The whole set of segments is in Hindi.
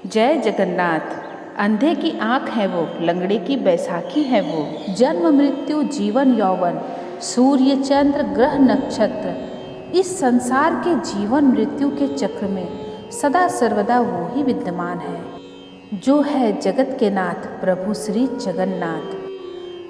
जय जगन्नाथ। अंधे की आँख है वो, लंगड़े की बैसाखी है वो। जन्म मृत्यु जीवन यौवन, सूर्य चंद्र ग्रह नक्षत्र, इस संसार के जीवन मृत्यु के चक्र में सदा सर्वदा वो ही विद्यमान है जो है जगत के नाथ प्रभु श्री जगन्नाथ।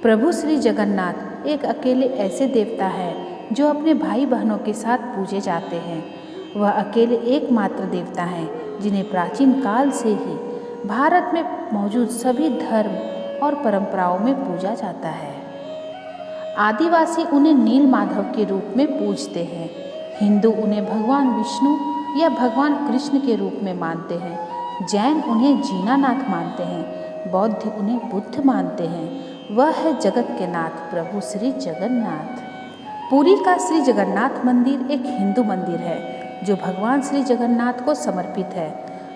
प्रभु श्री जगन्नाथ एक अकेले ऐसे देवता है जो अपने भाई बहनों के साथ पूजे जाते हैं। वह अकेले एकमात्र देवता हैं जिन्हें प्राचीन काल से ही भारत में मौजूद सभी धर्म और परंपराओं में पूजा जाता है। आदिवासी उन्हें नील माधव के रूप में पूजते हैं, हिंदू उन्हें भगवान विष्णु या भगवान कृष्ण के रूप में मानते हैं, जैन उन्हें जीनानाथ मानते हैं, बौद्ध उन्हें बुद्ध मानते हैं। वह है जगत के नाथ प्रभु श्री जगन्नाथ। पुरी का श्री जगन्नाथ मंदिर एक हिंदू मंदिर है जो भगवान श्री जगन्नाथ को समर्पित है।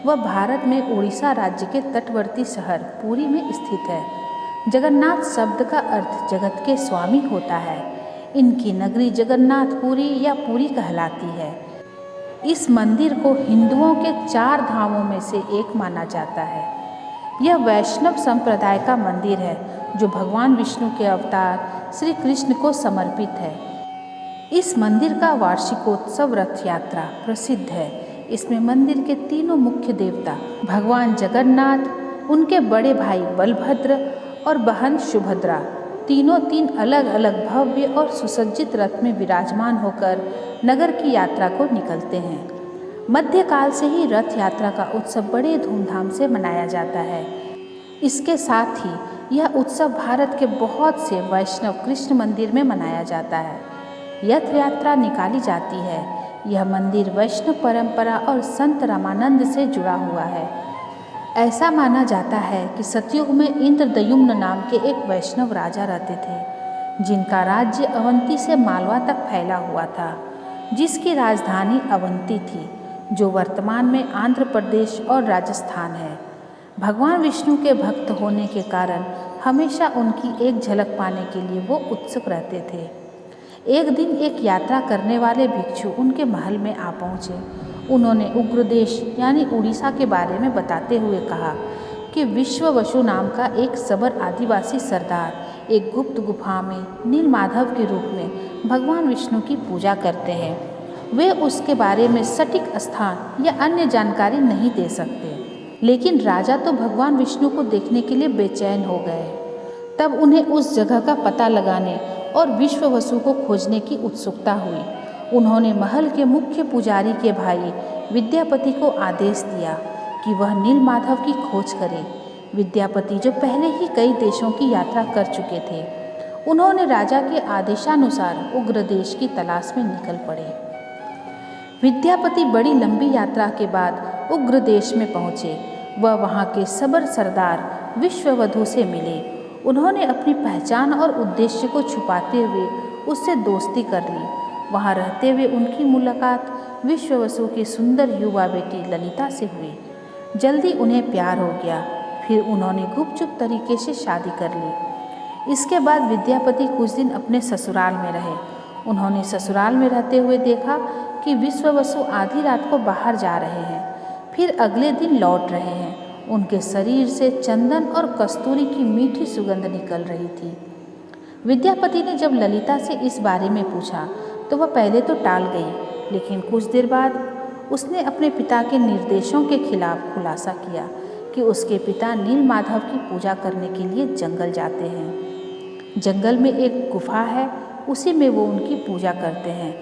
वह भारत में उड़ीसा राज्य के तटवर्ती शहर पुरी में स्थित है। जगन्नाथ शब्द का अर्थ जगत के स्वामी होता है। इनकी नगरी जगन्नाथपुरी या पुरी कहलाती है। इस मंदिर को हिंदुओं के 4 धामों में से एक माना जाता है। यह वैष्णव संप्रदाय का मंदिर है जो भगवान विष्णु के अवतार श्री कृष्ण को समर्पित है। इस मंदिर का वार्षिकोत्सव रथ यात्रा प्रसिद्ध है। इसमें मंदिर के तीनों मुख्य देवता भगवान जगन्नाथ, उनके बड़े भाई बलभद्र और बहन सुभद्रा तीनों 3 अलग अलग भव्य और सुसज्जित रथ में विराजमान होकर नगर की यात्रा को निकलते हैं। मध्यकाल से ही रथ यात्रा का उत्सव बड़े धूमधाम से मनाया जाता है। इसके साथ ही यह उत्सव भारत के बहुत से वैष्णव कृष्ण मंदिर में मनाया जाता है। रथ यात्रा निकाली जाती है। यह मंदिर वैष्णव परंपरा और संत रामानंद से जुड़ा हुआ है। ऐसा माना जाता है कि सतयुग में इंद्रद्युम्न नाम के एक वैष्णव राजा रहते थे जिनका राज्य अवंती से मालवा तक फैला हुआ था, जिसकी राजधानी अवंती थी जो वर्तमान में आंध्र प्रदेश और राजस्थान है। भगवान विष्णु के भक्त होने के कारण हमेशा उनकी एक झलक पाने के लिए वो उत्सुक रहते थे। एक दिन एक यात्रा करने वाले भिक्षु उनके महल में आ पहुँचे। उन्होंने उग्रदेश यानी उड़ीसा के बारे में बताते हुए कहा कि विश्ववसु नाम का एक सबर आदिवासी सरदार एक गुप्त गुफा में नील माधव के रूप में भगवान विष्णु की पूजा करते हैं। वे उसके बारे में सटीक स्थान या अन्य जानकारी नहीं दे सकते, लेकिन राजा तो भगवान विष्णु को देखने के लिए बेचैन हो गए। तब उन्हें उस जगह का पता लगाने और विश्ववसु को खोजने की उत्सुकता हुई। उन्होंने महल के मुख्य पुजारी के भाई विद्यापति को आदेश दिया कि वह नील माधव की खोज करे। विद्यापति जो पहले ही कई देशों की यात्रा कर चुके थे, उन्होंने राजा के आदेशानुसार उग्रदेश की तलाश में निकल पड़े। विद्यापति बड़ी लंबी यात्रा के बाद उग्रदेश में पहुँचे। वह वहाँ के सबर सरदार विश्ववधु से मिले। उन्होंने अपनी पहचान और उद्देश्य को छुपाते हुए उससे दोस्ती कर ली। वहाँ रहते हुए उनकी मुलाकात विश्ववसु की सुंदर युवा बेटी ललिता से हुई। जल्दी उन्हें प्यार हो गया। फिर उन्होंने गुपचुप तरीके से शादी कर ली। इसके बाद विद्यापति कुछ दिन अपने ससुराल में रहे। उन्होंने ससुराल में रहते हुए देखा कि विश्ववसु आधी रात को बाहर जा रहे हैं, फिर अगले दिन लौट रहे हैं। उनके शरीर से चंदन और कस्तूरी की मीठी सुगंध निकल रही थी। विद्यापति ने जब ललिता से इस बारे में पूछा तो वह पहले तो टाल गई, लेकिन कुछ देर बाद उसने अपने पिता के निर्देशों के खिलाफ खुलासा किया कि उसके पिता नील माधव की पूजा करने के लिए जंगल जाते हैं। जंगल में एक गुफा है, उसी में वो उनकी पूजा करते हैं।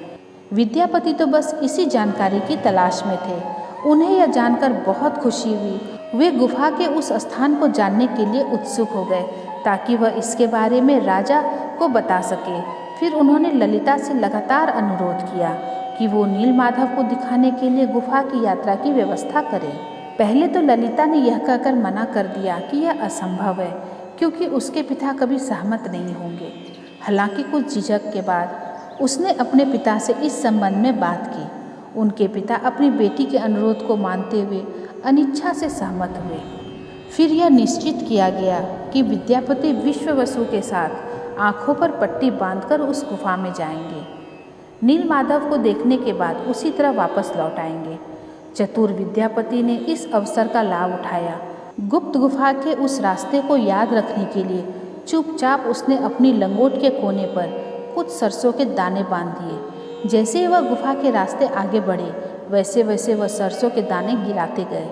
विद्यापति तो बस इसी जानकारी की तलाश में थे। उन्हें यह जानकर बहुत खुशी हुई। वे गुफा के उस स्थान को जानने के लिए उत्सुक हो गए ताकि वह इसके बारे में राजा को बता सके। फिर उन्होंने ललिता से लगातार अनुरोध किया कि वो नील माधव को दिखाने के लिए गुफा की यात्रा की व्यवस्था करे। पहले तो ललिता ने यह कहकर मना कर दिया कि यह असंभव है, क्योंकि उसके पिता कभी सहमत नहीं होंगे। हालांकि कुछ झिझक के बाद उसने अपने पिता से इस संबंध में बात की। उनके पिता अपनी बेटी के अनुरोध को मानते हुए अनिच्छा से सहमत हुए। फिर यह निश्चित किया गया कि विद्यापति विश्ववसु के साथ आंखों पर पट्टी बांधकर उस गुफा में जाएंगे। नील माधव को देखने के बाद उसी तरह वापस लौट आएंगे। चतुर विद्यापति ने इस अवसर का लाभ उठाया। गुप्त गुफा के उस रास्ते को याद रखने के लिए चुपचाप उसने अपनी लंगोट के कोने पर कुछ सरसों के दाने बांध दिए। जैसे ही वह गुफा के रास्ते आगे बढ़े, वैसे वैसे वह सरसों के दाने गिराते गए।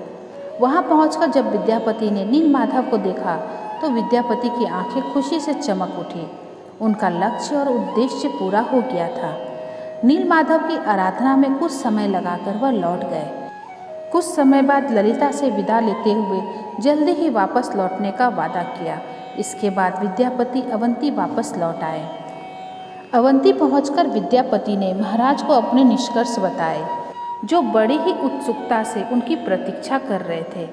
वहाँ पहुंचकर जब विद्यापति ने नीलमाधव को देखा तो विद्यापति की आंखें खुशी से चमक उठी। उनका लक्ष्य और उद्देश्य पूरा हो गया था। नीलमाधव की आराधना में कुछ समय लगाकर वह लौट गए। कुछ समय बाद ललिता से विदा लेते हुए जल्दी ही वापस लौटने का वादा किया। इसके बाद विद्यापति अवंती वापस लौट आए। अवंती पहुंचकर विद्यापति ने महाराज को अपने निष्कर्ष बताए, जो बड़ी ही उत्सुकता से उनकी प्रतीक्षा कर रहे थे।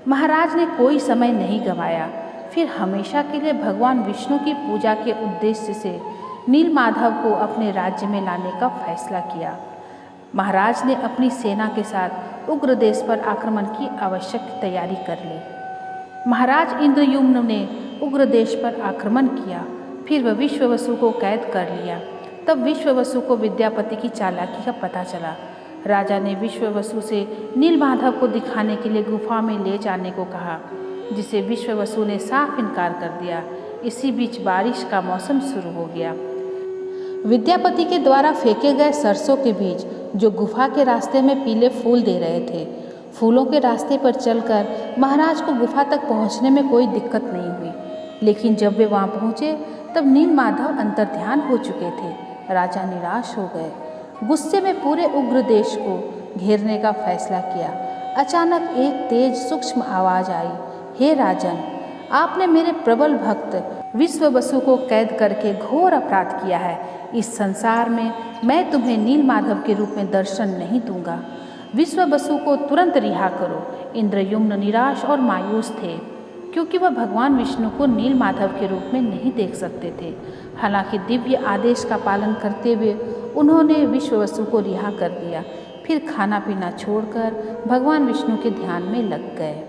महाराज ने कोई समय नहीं गंवाया। फिर हमेशा के लिए भगवान विष्णु की पूजा के उद्देश्य से नीलमाधव को अपने राज्य में लाने का फैसला किया। महाराज ने अपनी सेना के साथ उग्रदेश पर आक्रमण की आवश्यक तैयारी कर ली। महाराज इंद्रयुम्न ने उग्रदेश पर आक्रमण किया। फिर वह विश्ववसु को कैद कर लिया। तब विश्ववसु को विद्यापति की चालाकी का पता चला। राजा ने विश्ववसु से नीलमाधव को दिखाने के लिए गुफा में ले जाने को कहा, जिसे विश्ववसु ने साफ इनकार कर दिया। इसी बीच बारिश का मौसम शुरू हो गया। विद्यापति के द्वारा फेंके गए सरसों के बीज जो गुफा के रास्ते में पीले फूल दे रहे थे, फूलों के रास्ते पर चलकर महाराज को गुफा तक पहुंचने में कोई दिक्कत नहीं हुई। लेकिन जब वे वहां पहुंचे तब नीलमाधव अंतर्ध्यान हो चुके थे। राजा निराश हो गए। गुस्से में पूरे उग्र देश को घेरने का फैसला किया। अचानक एक तेज सूक्ष्म आवाज आई, हे राजन, आपने मेरे प्रबल भक्त विश्ववसु को कैद करके घोर अपराध किया है। इस संसार में मैं तुम्हें नीलमाधव के रूप में दर्शन नहीं दूंगा। विश्ववसु को तुरंत रिहा करो। इंद्रयुम्न निराश और मायूस थे, क्योंकि वह भगवान विष्णु को नीलमाधव के रूप में नहीं देख सकते थे। हालांकि दिव्य आदेश का पालन करते हुए उन्होंने विश्ववसु को रिहा कर दिया। फिर खाना पीना छोड़कर भगवान विष्णु के ध्यान में लग गए।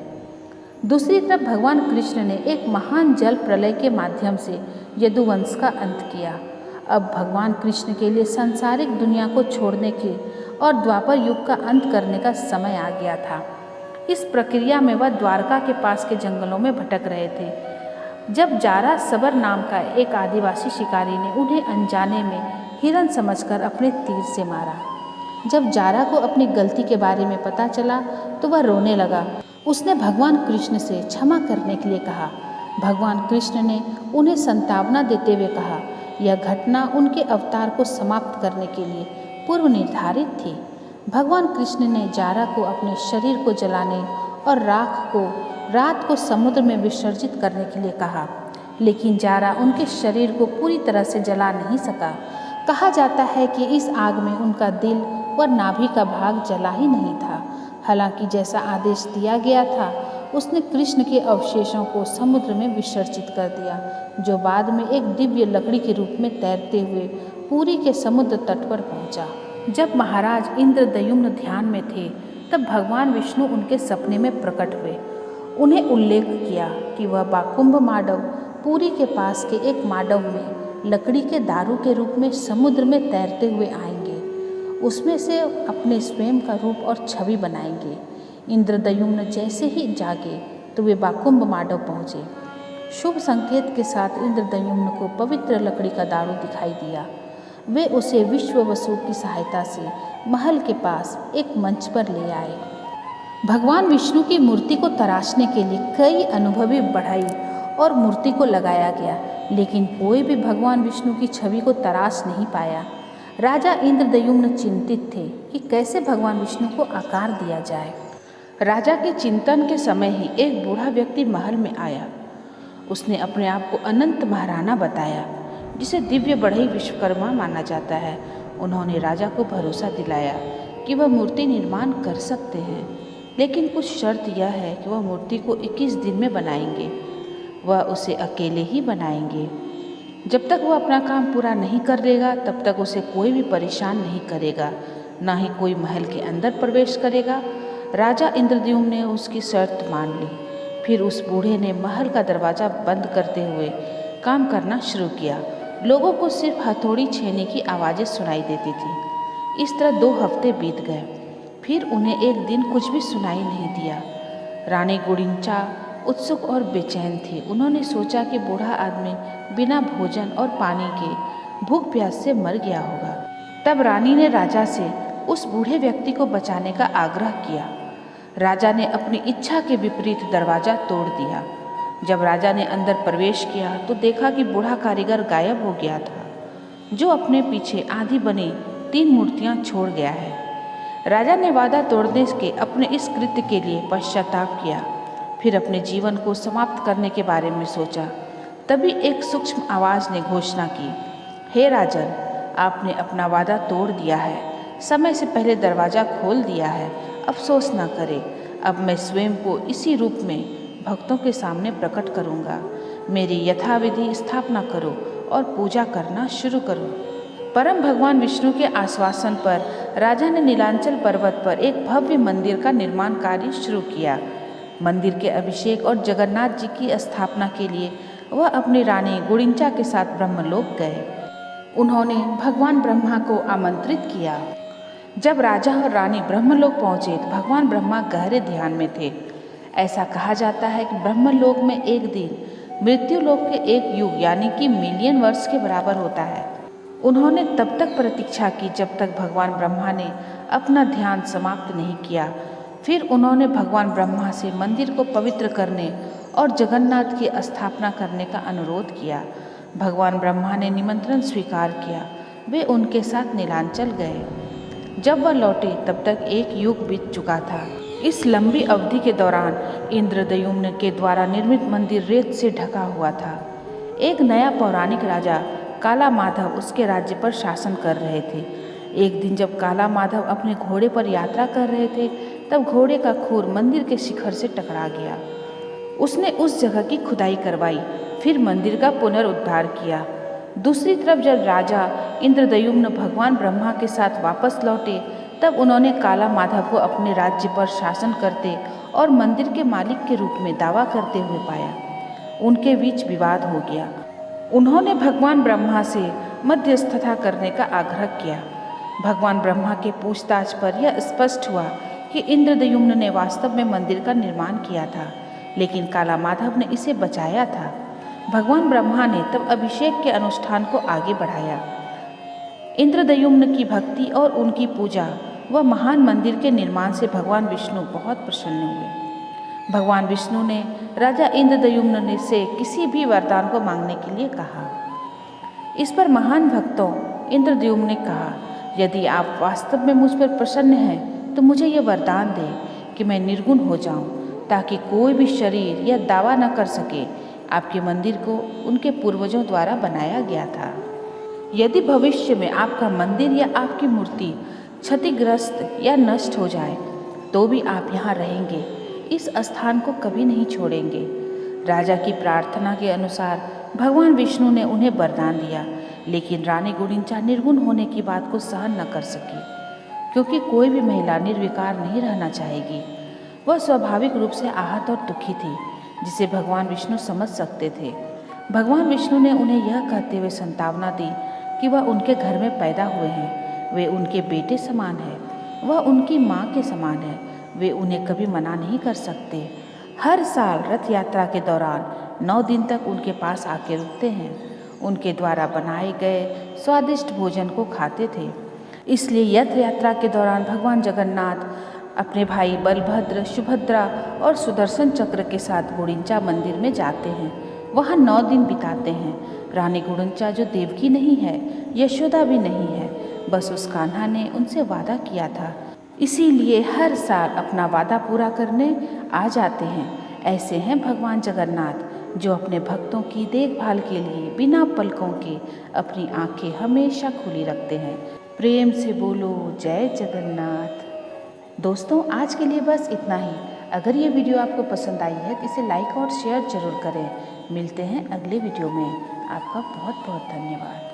दूसरी तरफ भगवान कृष्ण ने एक महान जल प्रलय के माध्यम से यदुवंश का अंत किया। अब भगवान कृष्ण के लिए सांसारिक दुनिया को छोड़ने के और द्वापर युग का अंत करने का समय आ गया था। इस प्रक्रिया में वह द्वारका के पास के जंगलों में भटक रहे थे जब जारा सबर नाम का एक आदिवासी शिकारी ने उन्हें अनजाने में हिरन समझकर अपने तीर से मारा। जब जारा को अपनी गलती के बारे में पता चला तो वह रोने लगा। उसने भगवान कृष्ण से क्षमा करने के लिए कहा। भगवान कृष्ण ने उन्हें संतावना देते हुए कहा, यह घटना उनके अवतार को समाप्त करने के लिए पूर्व निर्धारित थी। भगवान कृष्ण ने जारा को अपने शरीर को जलाने और राख को रात को समुद्र में विसर्जित करने के लिए कहा, लेकिन जारा उनके शरीर को पूरी तरह से जला नहीं सका। कहा जाता है कि इस आग में उनका दिल और नाभि का भाग जला ही नहीं था। हालांकि जैसा आदेश दिया गया था, उसने कृष्ण के अवशेषों को समुद्र में विसर्जित कर दिया, जो बाद में एक दिव्य लकड़ी के रूप में तैरते हुए पुरी के समुद्र तट पर पहुंचा। जब महाराज इंद्रदयुम्न ध्यान में थे तब भगवान विष्णु उनके सपने में प्रकट हुए। उन्हें उल्लेख किया कि वह बाकुंभ माडव पुरी के पास के एक माडव में लकड़ी के दारू के रूप में समुद्र में तैरते हुए आएंगे। उसमें से अपने स्वयं का रूप और छवि बनाएंगे। इंद्रदयुम्न जैसे ही जागे तो वे बाकुंभ माडव पहुँचे। शुभ संकेत के साथ इंद्रदयुम्न को पवित्र लकड़ी का दारू दिखाई दिया। वे उसे विश्ववसु की सहायता से महल के पास एक मंच पर ले आए। भगवान विष्णु की मूर्ति को तराशने के लिए कई अनुभवी बढ़ई और मूर्ति को लगाया गया, लेकिन कोई भी भगवान विष्णु की छवि को तराश नहीं पाया। राजा इंद्रदयुम्न चिंतित थे कि कैसे भगवान विष्णु को आकार दिया जाए। राजा के चिंतन के समय ही एक बूढ़ा व्यक्ति महल में आया। उसने अपने आप को अनंत महाराणा बताया, जिसे दिव्य बढ़ई विश्वकर्मा माना जाता है। उन्होंने राजा को भरोसा दिलाया कि वह मूर्ति निर्माण कर सकते हैं, लेकिन कुछ शर्त यह है कि वह मूर्ति को 21 दिन में बनाएंगे। वह उसे अकेले ही बनाएंगे। जब तक वह अपना काम पूरा नहीं कर लेगा तब तक उसे कोई भी परेशान नहीं करेगा, ना ही कोई महल के अंदर प्रवेश करेगा। राजा इंद्रद्युम्न ने उसकी शर्त मान ली। फिर उस बूढ़े ने महल का दरवाज़ा बंद करते हुए काम करना शुरू किया। लोगों को सिर्फ हथौड़ी छेने की आवाज़ें सुनाई देती थी। इस तरह 2 हफ्ते बीत गए। फिर फिर उन्हें एक दिन कुछ भी सुनाई नहीं दिया। रानी गुडिंचा उत्सुक और बेचैन थी। उन्होंने सोचा कि बूढ़ा आदमी बिना भोजन और पानी के भूख प्यास से मर गया होगा। तब रानी ने राजा से उस बूढ़े व्यक्ति को बचाने का आग्रह किया। राजा ने अपनी इच्छा के विपरीत दरवाज़ा तोड़ दिया। जब राजा ने अंदर प्रवेश किया तो देखा कि बूढ़ा कारीगर गायब हो गया था, जो अपने पीछे आधी बनी 3 मूर्तियां छोड़ गया है। राजा ने वादा तोड़ने के अपने इस कृत्य के लिए पश्चाताप किया, फिर अपने जीवन को समाप्त करने के बारे में सोचा। तभी एक सूक्ष्म आवाज़ ने घोषणा की, हे राजन, आपने अपना वादा तोड़ दिया है, समय से पहले दरवाज़ा खोल दिया है। अफसोस न करें, अब मैं स्वयं को इसी रूप में भक्तों के सामने प्रकट करूँगा। मेरी यथाविधि स्थापना करो और पूजा करना शुरू करो। परम भगवान विष्णु के आश्वासन पर राजा ने नीलांचल पर्वत पर एक भव्य मंदिर का निर्माण कार्य शुरू किया। मंदिर के अभिषेक और जगन्नाथ जी की स्थापना के लिए वह अपनी रानी गुडिंचा के साथ ब्रह्मलोक गए। उन्होंने भगवान ब्रह्मा को आमंत्रित किया। जब राजा और रानी ब्रह्मलोक पहुँचे तो भगवान ब्रह्मा गहरे ध्यान में थे। ऐसा कहा जाता है कि ब्रह्मलोक में एक दिन मृत्युलोक के एक युग यानी कि मिलियन वर्ष के बराबर होता है। उन्होंने तब तक प्रतीक्षा की जब तक भगवान ब्रह्मा ने अपना ध्यान समाप्त नहीं किया। फिर उन्होंने भगवान ब्रह्मा से मंदिर को पवित्र करने और जगन्नाथ की स्थापना करने का अनुरोध किया। भगवान ब्रह्मा ने निमंत्रण स्वीकार किया। वे उनके साथ नीलांचल गए। जब वह लौटे तब तक एक युग बीत चुका था। इस लंबी अवधि के दौरान इंद्रद्युम्न के द्वारा निर्मित मंदिर रेत से ढका हुआ था। एक नया पौराणिक राजा काला माधव उसके राज्य पर शासन कर रहे थे। एक दिन जब काला माधव अपने घोड़े पर यात्रा कर रहे थे तब घोड़े का खूर मंदिर के शिखर से टकरा गया। उसने उस जगह की खुदाई करवाई, फिर मंदिर का पुनरुद्धार किया। दूसरी तरफ जब राजा इंद्रद्युम्न भगवान ब्रह्मा के साथ वापस लौटे तब उन्होंने काला माधव को अपने राज्य पर शासन करते और मंदिर के मालिक के रूप में दावा करते हुए पाया। उनके बीच विवाद हो गया। उन्होंने भगवान ब्रह्मा से मध्यस्थता करने का आग्रह किया। भगवान ब्रह्मा के पूछताछ पर यह स्पष्ट हुआ कि इंद्रद्युम्न ने वास्तव में मंदिर का निर्माण किया था, लेकिन काला माधव ने इसे बचाया था। भगवान ब्रह्मा ने तब अभिषेक के अनुष्ठान को आगे बढ़ाया। इंद्रद्युम्न की भक्ति और उनकी पूजा व महान मंदिर के निर्माण से भगवान विष्णु बहुत प्रसन्न हुए। भगवान विष्णु ने राजा इंद्रद्युम्न से किसी भी वरदान को मांगने के लिए कहा। इस पर महान भक्तों इंद्रद्युम्न ने कहा, यदि आप वास्तव में मुझ पर प्रसन्न हैं तो मुझे यह वरदान दें कि मैं निर्गुण हो जाऊं, ताकि कोई भी शरीर यह दावा न कर सके आपके मंदिर को उनके पूर्वजों द्वारा बनाया गया था। यदि भविष्य में आपका मंदिर या आपकी मूर्ति क्षतिग्रस्त या नष्ट हो जाए तो भी आप यहाँ रहेंगे, इस स्थान को कभी नहीं छोड़ेंगे। राजा की प्रार्थना के अनुसार भगवान विष्णु ने उन्हें वरदान दिया, लेकिन रानी गुडिंचा निर्गुण होने की बात को सहन न कर सकी, क्योंकि कोई भी महिला निर्विकार नहीं रहना चाहेगी। वह स्वाभाविक रूप से आहत और दुखी थी, जिसे भगवान विष्णु समझ सकते थे। भगवान विष्णु ने उन्हें यह कहते हुए सांत्वना दी कि वह उनके घर में पैदा हुए हैं, वे उनके बेटे समान हैं, वह उनकी माँ के समान है, वे उन्हें कभी मना नहीं कर सकते। हर साल रथ यात्रा के दौरान 9 दिन तक उनके पास आके रुकते हैं, उनके द्वारा बनाए गए स्वादिष्ट भोजन को खाते थे। इसलिए रथ यात्रा के दौरान भगवान जगन्नाथ अपने भाई बलभद्र, सुभद्रा और सुदर्शन चक्र के साथ गुडिंचा मंदिर में जाते हैं, वहाँ 9 दिन बिताते हैं। रानी गुडिंचा जो देवकी नहीं है, यशोदा भी नहीं है, बस उस कान्हा ने उनसे वादा किया था, इसीलिए हर साल अपना वादा पूरा करने आ जाते हैं। ऐसे हैं भगवान जगन्नाथ, जो अपने भक्तों की देखभाल के लिए बिना पलकों के अपनी आंखें हमेशा खुली रखते हैं। प्रेम से बोलो जय जगन्नाथ। दोस्तों, आज के लिए बस इतना ही। अगर ये वीडियो आपको पसंद आई है तो इसे लाइक और शेयर जरूर करें। मिलते हैं अगले वीडियो में। आपका बहुत बहुत धन्यवाद।